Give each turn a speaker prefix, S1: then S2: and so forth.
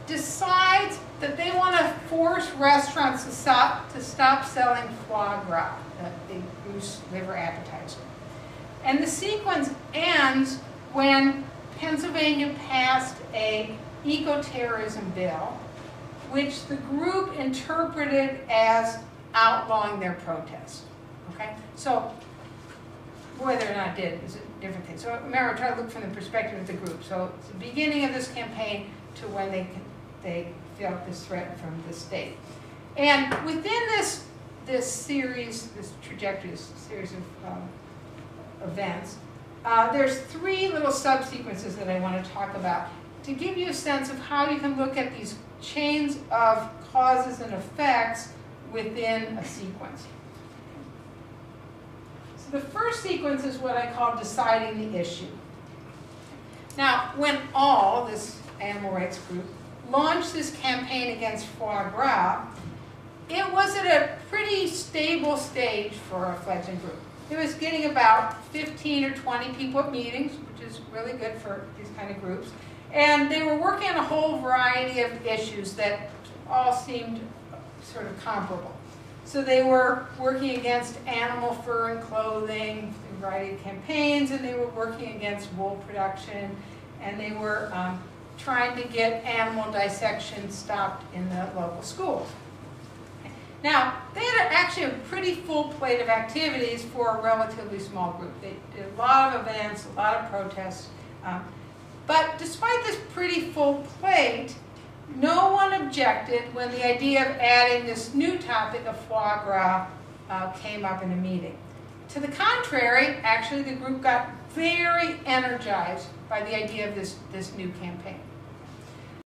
S1: decides that they want to force restaurants to stop selling foie gras, the goose liver appetizer. And the sequence ends when Pennsylvania passed an eco-terrorism bill, which the group interpreted as outlawing their protest. Okay? So whether or not it did is a different thing. So remember, try to look from the perspective of the group. So it's the beginning of this campaign to when they felt this threat from the state. And within this series, this trajectory, this series of events, there's three little subsequences that I want to talk about to give you a sense of how you can look at these chains of causes and effects within a sequence. So the first sequence is what I call deciding the issue. Now, when this animal rights group, launched this campaign against foie gras, it was at a pretty stable stage for a fledgling group. It was getting about 15 or 20 people at meetings, which is really good for these kind of groups. And they were working on a whole variety of issues that all seemed sort of comparable. So they were working against animal fur and clothing, a variety of campaigns, and they were working against wool production, and they were trying to get animal dissection stopped in the local schools. Now, they had actually a pretty full plate of activities for a relatively small group. They did a lot of events, a lot of protests. But despite this pretty full plate, no one objected when the idea of adding this new topic of foie gras came up in a meeting. To the contrary, actually, the group got very energized by the idea of this new campaign.